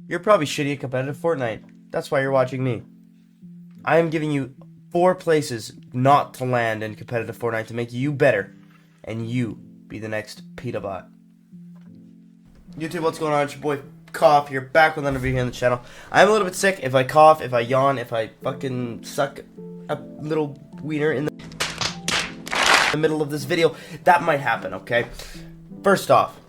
You're probably shitty at competitive Fortnite. That's why you're watching me. I am giving you 4 places not to land in competitive Fortnite to make you better, and you be the next PetaBot. YouTube, what's going on? It's your boy Cough here, back with another video on the channel. I'm a little bit sick. If I cough, if I yawn, if I fucking suck a little wiener in the middle of this video, that might happen, okay? First off,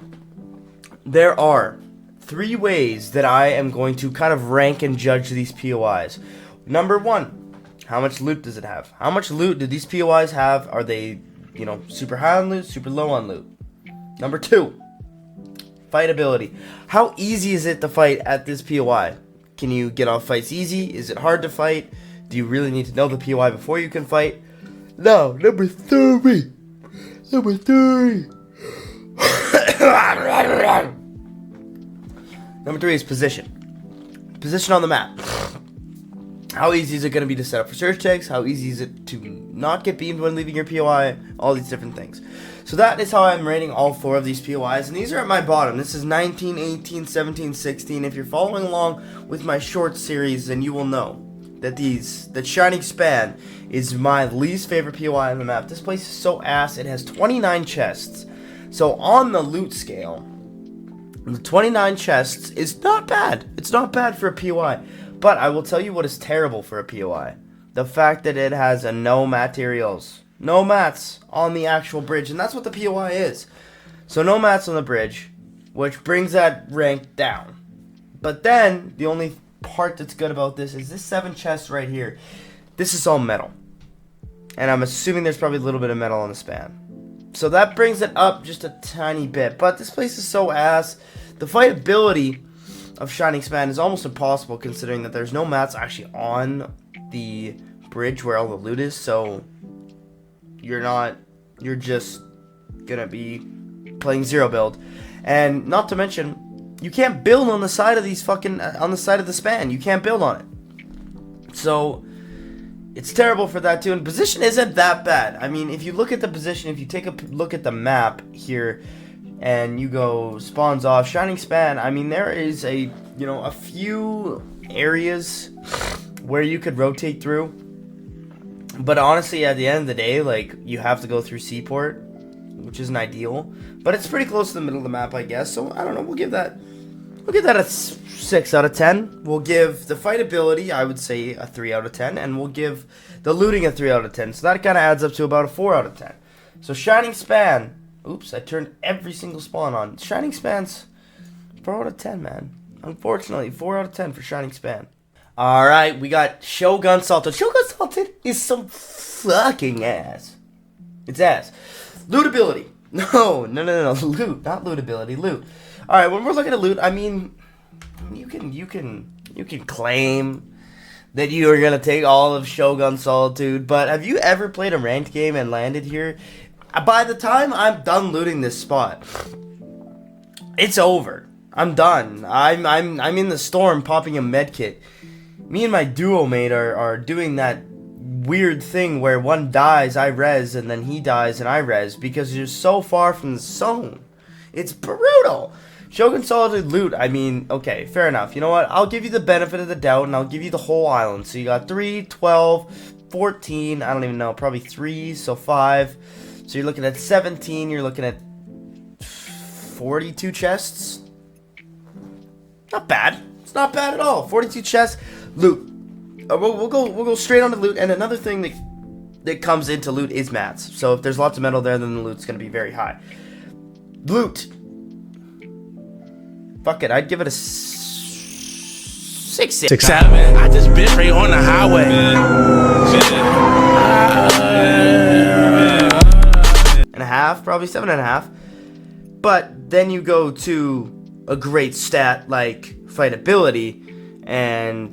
there are 3 ways that I am going to kind of rank and judge these POIs. Number 1, how much loot does it have? How much loot do these POIs have? Are they, you know, super high on loot, super low on loot? Number 2, fightability. How easy is it to fight at this POI? Can you get off fights easy? Is it hard to fight? Do you really need to know the POI before you can fight? No. Number 3. Number 3. Number 3 is position. Position on the map. How easy is it going to be to set up for search tags? How easy is it to not get beamed when leaving your POI? All these different things. So that is how I'm rating all 4 of these POIs. And these are at my bottom. This is 19, 18, 17, 16. If you're following along with my short series, then you will know that Shining Span is my least favorite POI on the map. This place is so ass. It has 29 chests. So on the loot scale, the 29 chests is not bad. It's not bad for a POI. But I will tell you what is terrible for a POI. The fact that it has a no materials. No mats on the actual bridge. And that's what the POI is. So no mats on the bridge, which brings that rank down. But then, the only part that's good about this is this 7 chests right here. This is all metal. And I'm assuming there's probably a little bit of metal on the span. So that brings it up just a tiny bit. But this place is so ass. The fightability of Shining Span is almost impossible considering that there's no mats actually on the bridge where all the loot is. So you're just gonna be playing 0 build. And not to mention, you can't build on the side of these on the side of the span. You can't build on it. So it's terrible for that too. And position isn't that bad. I mean, if you look at the position, if you take a look at the map here and you go spawns off, Shining Span, I mean, there is a few areas where you could rotate through. But honestly, at the end of the day, like, you have to go through Seaport, which isn't ideal. But it's pretty close to the middle of the map, I guess. So, I don't know, we'll give that a 6 out of 10. We'll give the fightability, I would say, a 3 out of 10. And we'll give the looting a 3 out of 10. So that kind of adds up to about a 4 out of 10. So Shining Span. Oops, I turned every single spawn on. Shining Span's 4 out of 10, man. Unfortunately, 4 out of 10 for Shining Span. Alright, we got Shogun Salted. Shogun Salted is some fucking ass. It's ass. Lootability. No. Loot, not lootability. Loot. Alright, when we're looking at loot, I mean, you can claim that you are gonna take all of Shogun Solitude, but have you ever played a ranked game and landed here? By the time I'm done looting this spot, it's over. I'm done. I'm in the storm popping a medkit. Me and my duo mate are doing that weird thing where one dies, I res, and then he dies and I res because you're so far from the zone. It's brutal. Shogun Solitude loot, I mean, okay, fair enough. You know what? I'll give you the benefit of the doubt and I'll give you the whole island. So you got 3, 12, 14, I don't even know, probably 3, so 5. So you're looking at 17, you're looking at 42 chests. Not bad. It's not bad at all. 42 chests. Loot. We'll go straight on to loot. And another thing that comes into loot is mats. So if there's lots of metal there, then the loot's going to be very high. Loot. Fuck it. I'd give it a 6. 6 7. I just been right on the highway. And a half, probably 7.5. But then you go to a great stat like fightability, and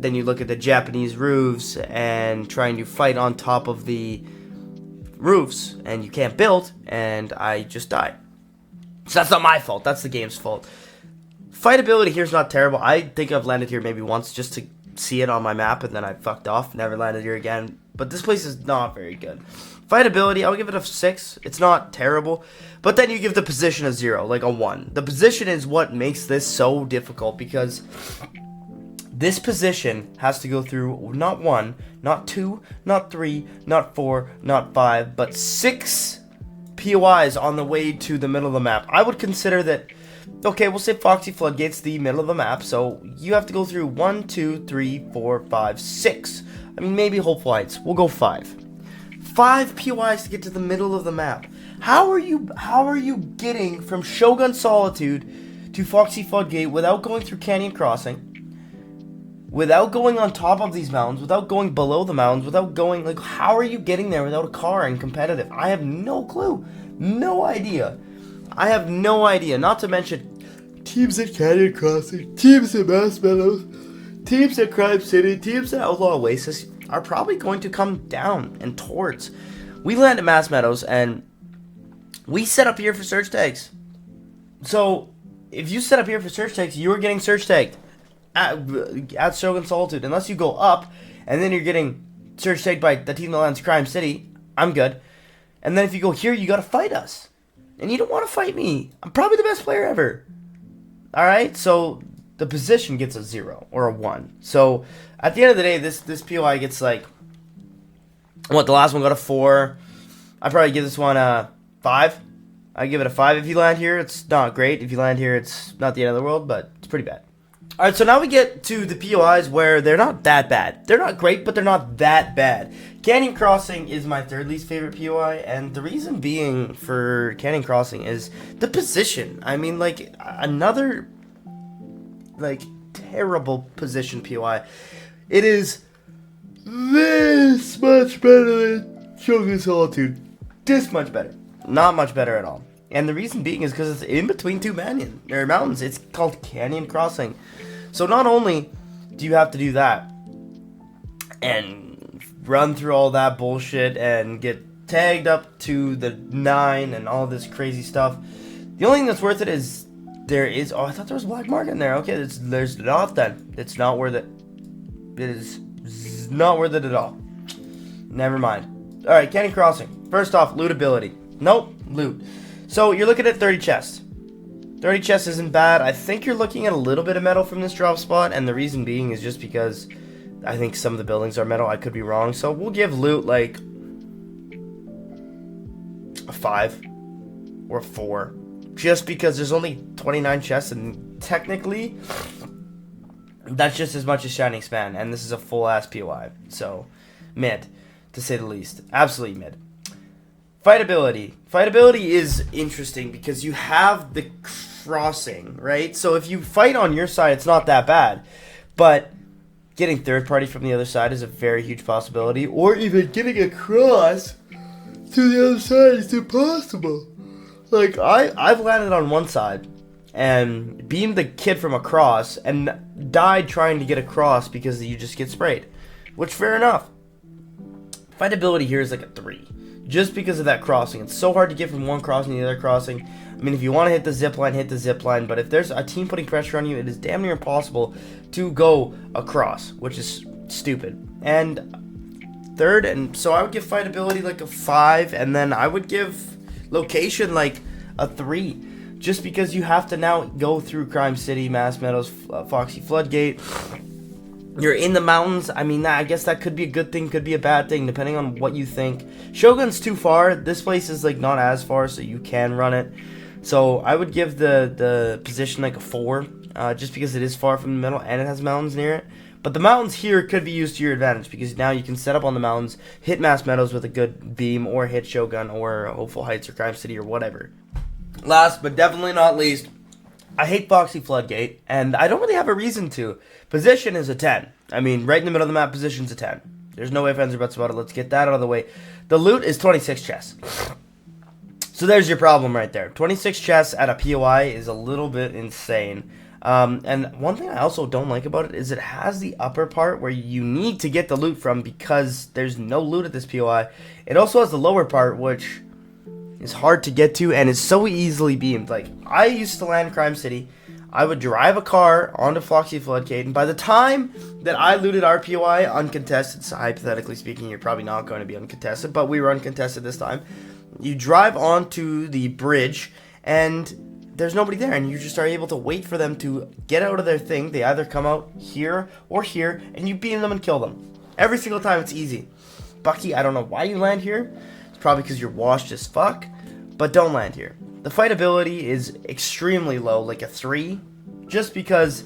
then you look at the Japanese roofs and trying to fight on top of the roofs, and you can't build, and I just died. So that's not my fault, that's the game's fault. Fightability here is not terrible. I think I've landed here maybe once just to see it on my map, and then I fucked off, never landed here again. But this place is not very good. Fightability, I'll give it a 6. It's not terrible. But then you give the position a 0, like a 1. The position is what makes this so difficult, because this position has to go through not 1, not 2, not 3, not 4, not 5, but 6 POIs on the way to the middle of the map. I would consider that, okay, we'll say Foxy Floodgate's the middle of the map, so you have to go through 1, 2, 3, 4, 5, 6. I mean, maybe Hopeful Heights. We'll go 5. 5 POIs to get to the middle of the map. How are you getting from Shogun Solitude to Foxy Floodgate without going through Canyon Crossing? Without going on top of these mountains, without going below the mountains, without going, like, how are you getting there without a car and competitive? I have no clue. No idea. I have no idea. Not to mention teams at Canyon Crossing, teams at Mass Meadows, teams at Crime City, teams at Outlaw Oasis are probably going to come down and towards. We land at Mass Meadows and we set up here for search tags. So if you set up here for search tags, you're getting search tagged at Shogun Solitude. Unless you go up and then you're getting search tagged by the team that lands Crime City, I'm good. And then if you go here, you gotta fight us. And you don't want to fight me. I'm probably the best player ever. Alright, so the position gets a 0 or a 1. So at the end of the day, this POI gets like, what, the last one got a 4. I'd probably give this one a 5. I give it a 5. If you land here, it's not great. If you land here, it's not the end of the world, but it's pretty bad. Alright, so now we get to the POIs where they're not that bad. They're not great, but they're not that bad. Canyon Crossing is my 3rd least favorite POI, and the reason being for Canyon Crossing is the position. I mean, like, another, like, terrible position POI. It is this much better than Shogun Solitude. This much better. Not much better at all. And the reason being is because it's in between two mountains. It's called Canyon Crossing. So not only do you have to do that and run through all that bullshit and get tagged up to the 9 and all this crazy stuff, the only thing that's worth it is there is... Oh, I thought there was a black market in there. Okay, there's not then. It's not worth it. It is not worth it at all. Never mind. Alright, Canyon Crossing. First off, lootability. Nope, loot. So you're looking at 30 chests. 30 chests isn't bad. I think you're looking at a little bit of metal from this drop spot, and the reason being is just because I think some of the buildings are metal. I could be wrong. So we'll give loot like a 5 or a 4. Just because there's only 29 chests, and technically that's just as much as Shining Span, and this is a full-ass POI. So, mid, to say the least. Absolutely mid. Fightability. Fightability is interesting because you have the crossing, right? So if you fight on your side, it's not that bad. But getting third party from the other side is a very huge possibility. Or even getting across to the other side is impossible. Like, I've landed on one side and beamed the kid from across and died trying to get across because you just get sprayed. Which, fair enough. Fightability here is like a 3. Just because of that crossing. It's so hard to get from one crossing to the other crossing. I mean, if you want to hit the zip line, hit the zip line. But if there's a team putting pressure on you, it is damn near impossible to go across, which is stupid. And third, and so I would give fightability like a 5, and then I would give location like a 3. Just because you have to now go through Crime City, Mass Meadows, Foxy Floodgate. You're in the mountains. I mean, I guess that could be a good thing, could be a bad thing, depending on what you think. Shogun's too far. This place is like not as far, so you can run it. So I would give the position like a 4, just because it is far from the middle and it has mountains near it. But the mountains here could be used to your advantage, because now you can set up on the mountains, hit Mass Meadows with a good beam, or hit Shogun, or Hopeful Heights, or Crime City, or whatever. Last but definitely not least, I hate Foxy Floodgate, and I don't really have a reason to. Position is a 10. I mean, right in the middle of the map, position's a 10. There's no ifs, ands, or buts about it. Let's get that out of the way. The loot is 26 chests. So there's your problem right there. 26 chests at a POI is a little bit insane. And one thing I also don't like about it is it has the upper part where you need to get the loot from because there's no loot at this POI. It also has the lower part, which is hard to get to and is so easily beamed. Like, I used to land Crime City. I would drive a car onto Floxy Floodgate, and by the time that I looted RPOI uncontested, so hypothetically speaking, you're probably not going to be uncontested, but we were uncontested this time. You drive onto the bridge, and there's nobody there, and you just are able to wait for them to get out of their thing. They either come out here or here, and you beam them and kill them. Every single time, it's easy. Bucky, I don't know why you land here. It's probably because you're washed as fuck, but don't land here. The fightability is extremely low, like a 3, just because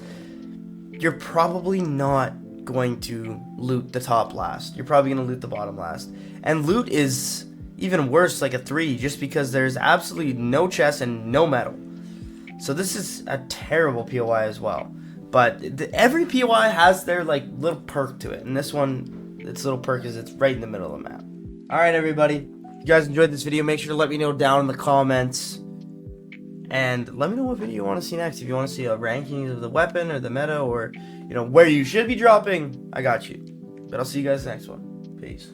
you're probably not going to loot the top last. You're probably going to loot the bottom last. And loot is even worse, like a 3, just because there's absolutely no chest and no metal. So this is a terrible POI as well. But every POI has their like little perk to it, and this one, its little perk is it's right in the middle of the map. Alright everybody, if you guys enjoyed this video, make sure to let me know down in the comments. And let me know what video you want to see next. If you want to see a ranking of the weapon or the meta, or, you know, where you should be dropping, I got you. But I'll see you guys next one. Peace.